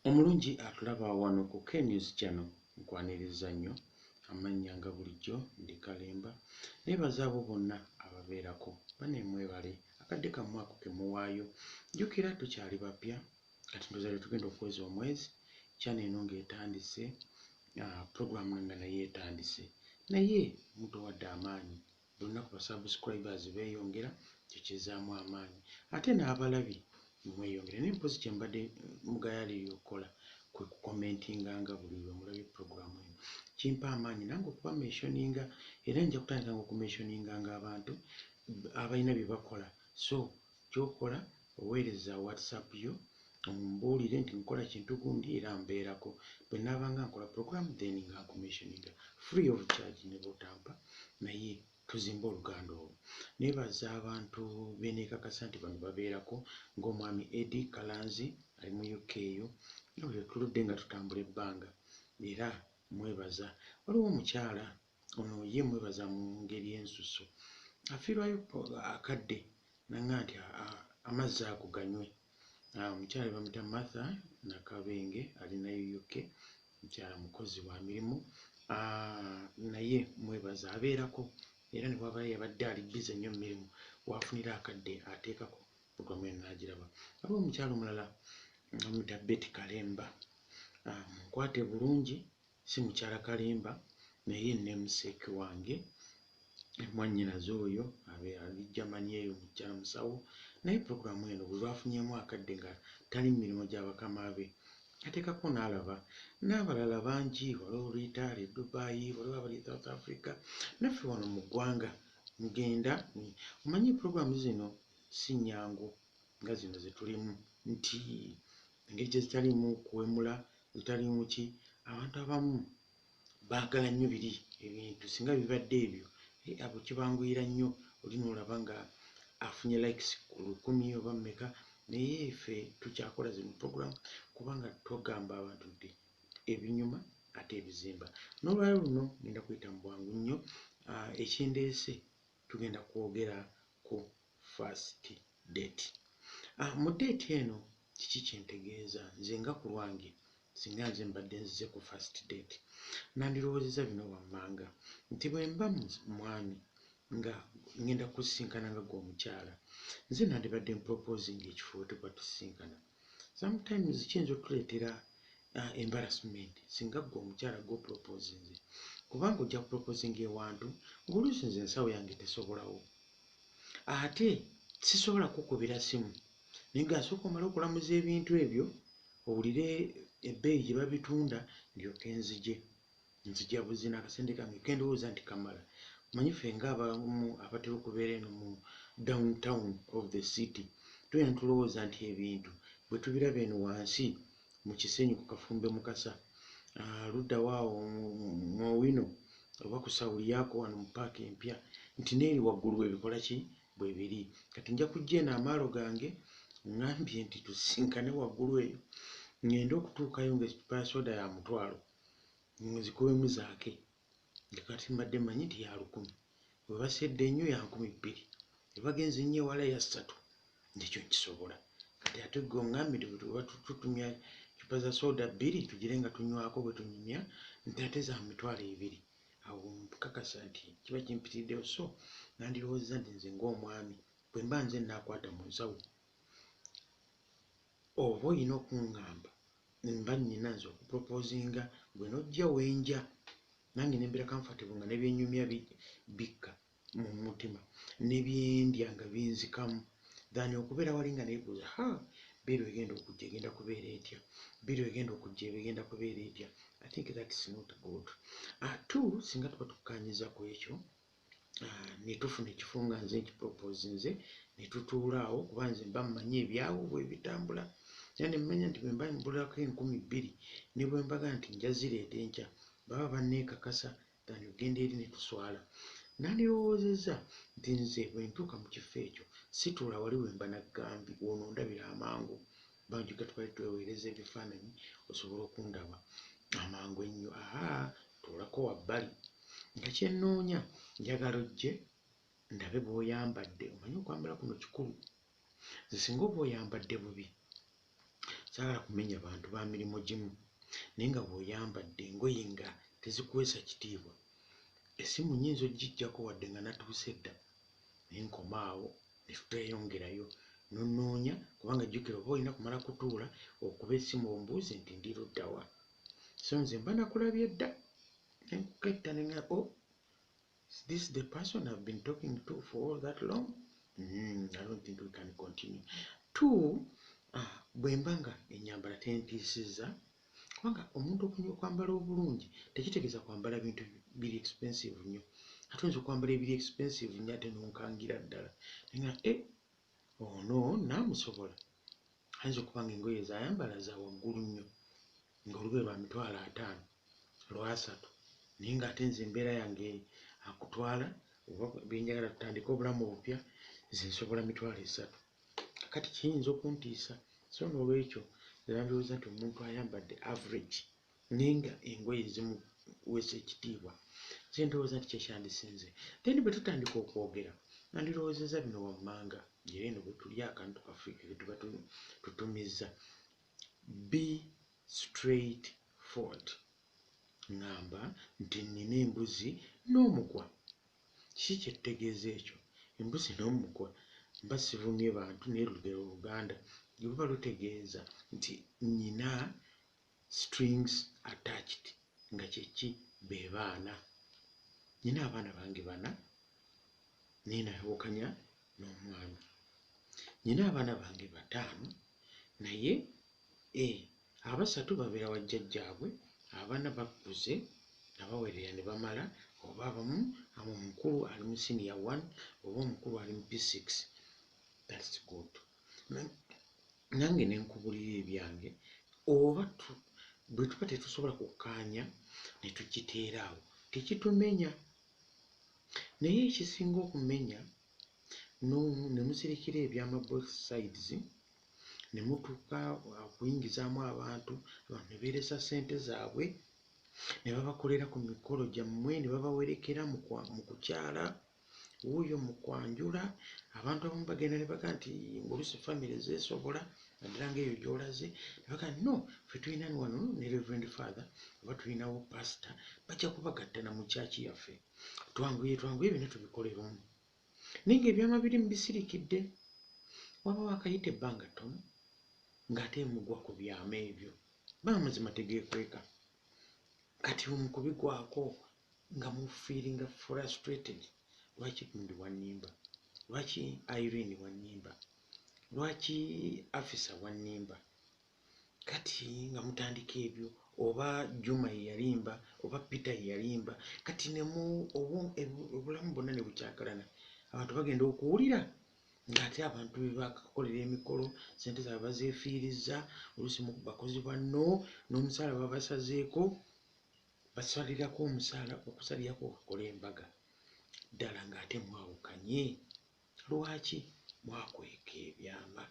Omulungi atulaba wano ku K-News Channel nkwaniriza nnyo amannya nga bulijjo ndi Kalemba neebaza abo bonna ababeerako bane mwebale akadde kammwe ako ke muwaayo jjukira tukyali bapya kati ndowooza tugenda okuweza omwezi channel eno ng'etandise puroguramu nga naye etandise naye mutowadde amaanyi buli lunaku basubscribers beeyongera kyo kizzaamu amaanyi ate n'abalabi mweyongere n'empozi kye mbadde mugayaalirira okukola kwe kukomentinganga buli lwe mulabye puroguramu eno kimpa amaanyi nange okuba mentioninga era nja kutandika okumentioninganga abantu abalina bye bakola so kyokola oweereza whatsapp yo omumbuulire nti nkola kintu gundi era mbeerako bwe naabanga nkola puroguramu then nga nkumentioninga free of charge ne botampa naye tuzimba oluganda olwo neebaza abantu beeneekakasa nti bano babeerako ng'omwami Eddie Kalanzi ali mu UK eyo bwe tuludde nga tutambula ebbanga era mwebaza waliwo omukyala ono ye mwebaza mu ngeri ensuso afiirwayo akadde nanga nti amazzi ago ganywe omukyala bamuyita Martha Nakabenge alinayo UK mukyala mukozi wa mirimu naye mwebaza abeerako era ne bw'aba yabadde ali bize nnyo mirimu waafunira akadde ateekako puroguramu eno n'agiraba waliwo omukyala omulala amuyita Betty Kalemba nkwate bulungi si mukyala Kalemba naye nneemuseeke wange mwannyinaze oyo ali Germany eyo mukyala musawo naye puroguramu eno bwe lwafunyeemu akadde nga tali mu mirimu gya bakama be ateekako n'alaba n'abalala bangi waliwo Italy Dubai waliwo abali South Africa naffe wano mu ggwanga mugenda omanyi puroguramu zino si nnyangu nga zino ze tulimu nti engeri gye zitaliimu kuwemula zitaliimu ki abantu abamu baagala nnyo biri ebintu singa bibadde ebyo abo kibanguyira nnyo oli n'olaba nga afunye likes ku 100 oba mmeka naye ffe tukyakola zino puroguramu kubanga tugamba abantu nti ebinyuma ate ebizimba n'olwalo luno ngenda kuyita mu bwangu nnyo ekindeese tugenda kwogera ku first date mu date eno kiki kyentegeeza nze nga ku lwange singa nze mbadde nzize ku first date nandirowoozeza bino wammanga nti bwe mba mwami nga ngenda kusisinkana nga gwe omukyala nze nandibadde mproposinga ekifo tuba tusisinkana sometimes kiyinza okutuleetera embarrassment singa gwe omukyala gw'oproposinze kubanga ojja kuproposinga ewantu ng'oluusi nze ensawo yange tesobolawo ate sisobola kukubira simu naye gasooka omale okulamuza ebintu ebyo owulire ebbeeyi gye babitunda ndyoke nzija buzina akasente kange kendowooza nti kamala manyi ffe ng'abamu abatera okubeera eno mu downtown of the city tugenda tulowooza nti ebintu bwe tubiraba eno wansi mu kisenyi ku Kafumbe Mukasa luddawaawo mu wino oba ku sawuli yaako wano mu paaka empya nti neeri waggulu bwebikola ki bwe biri kati nja kujja eno amaalo gange ŋŋambye nti tusisinkane waggulu eyo ŋŋende okutuukayo ng'ekicupa ya soda ya mutwalo nzikubemu zaake nga kati mbadde mmanyi nti ya 1,000 bwe basedde ennyo ya 2,000 bwe bagenze nnyo ewala ya 3 ndikyo nkisobola kati ate gwe oŋŋambye nti bwe tutumya cupa za soda 2 tugire nga tunywako bwe tunyumya nti ate za 2,000 awo nkakasa nti kiba kimpitiriddewo so nandirowoozeza nti nze ng'omwami bwe mba nze naakwata mu nsawo oba olina okuŋŋamba mba nnyina nze okuproposinga gwe nojja wenja nange nembera comfortable nga nebyenyumya bikka mu mutima nebyendya nga binzikamu thani okubeera wali nga neebuuza biiro egenda okujja egenda kubeera etya biiro egenda okujja ebigenda kubeera etya I think that's not good singa tuba tukkanyiza ku ekyo ne tufuna ekifo nga nze nkiproposinze ne tutuula awo kuba nze mba mmanyi ebyawo bwe bitambula era ne mmanya nti bwe mba mbulako 2,000 ne bwe mbaga nti nja zireeta enkya baba banneekakasa thani ogenda eri ne tuswala nandirowoozezza nti nze bwe ntuuka mu kifo ekyo situula wali we mba naggambye ono ndabira amangu banjuga twali tweweereza ebifaananyi osobola okundaba amangu ennyo tuulako wabbali nga kyennoonya njagala ojje ndabe bw'oyambadde omanyi okwambala kuno kikulu nze singa oba oyambadde bubi saagala kumenya bantu ba mirimu gimu naye nga bw'oyambadde engoye nga tezikuweesa kitiibwa essimu nnyinza ogijjako wadde nga natuuse dda naye nkoma awo ne tutayongerayo nonnoonya kubanga jjukira oba olina kumala kutuula okuba essimu ombuuze nti ndi ludda wa so nze mba nakulabye dda ne nkuketta ne nga is this the person I've been talking to for all that long? I don't think we can continue. Two, bwe mba nga ennyambala tentiisizza kubanga omuntu okwambala obulungi tekitegeeza kwambala bintu biri expensive nnyo ate oyinza okwambala ebiri expensive nnyo ate nonkangira ddala nga ono naamusobola ayinza okuba nga engoye zaayambala za waggulu nnyo ng'olugoye lwa mitwalo 5 lwasatu naye ng'ate nze embeera yange akutwala oba benjagala tutandika obulamu obupya nze nsobola mitwalo 3 kati kiyinza okuntiisa so n'olwekyo ndowooza nti omuntu ayambadde average naye nga engoye zimuweesa ekitiibwa nze ndowooza nti kyekyandisinze then bwe tutandika okwogera nandirowoozeza bino wammanga era eno bwe tuli akantu kaffe ke tuba tutumizza be straight forward ŋŋamba nti nnina embuzi n'omugwa kiki kyettegeeza ekyo embuzi n'omugwa mba sivumye bantu naye lugero Luganda luba lutegeeza nti nnina strings attached nga kyeki be baana nnina abaana bange 4 naye nayawukanya n'omwana nnina abaana bange 5 naye abasatu babeera wa jjajjaabwe abana bakuze nabawerera ne bamala oba abamu omukulu ali mu senior 1 oba omukulu ali mu P6 that's good nange ne nkubulira ebyange oba bwe tuba tetusobola kukkaanya ne tukiteera awo tekitumenya naye ekisinga okumenya ne musirikira ebyama both sides ne mutuuka okuyingizaamu abantu ne beeresa ssente zaabwe ne babakolera ku mikolo gyammwe ne babawerekera mu kukyala wuuyo mu kwanjula abantu abamu bagenda ne baga nti ng'oluusi famire zeesobola naddala ng'eyo gy'olaze ne baga nti no ffe tulina wano ne Reverend Father oba tulinawo pasita bajja kubagatta na mu kyaki yaffe twanguye byonna tubikolera omu naye ng'ebyama biri mu bisirikidde wabawo akayita ebbanga ttono ng'ate mugwa ku byama ebyo baamazima tegeekweka kati mukubigwako nga mufiiringa frustrated lwaki gundi wannimba lwaki Irene wannimba lwaki afisa wannimba kati nga mutandika ebyo oba Juma ye yalimba oba Peter ye yalimba kati obulamu bwonna ne bukyakalana abantu bagenda okuwulira ng'ate abantu be bakakolera emikolo ssente zaabwe bazeefiirizza oluusi mu bakozi banno n'omusaala babasazeeko basalirako omusaala okusalirako okakola embaga ddala ng'ate mwawukanye lwaki mwakweka ebyama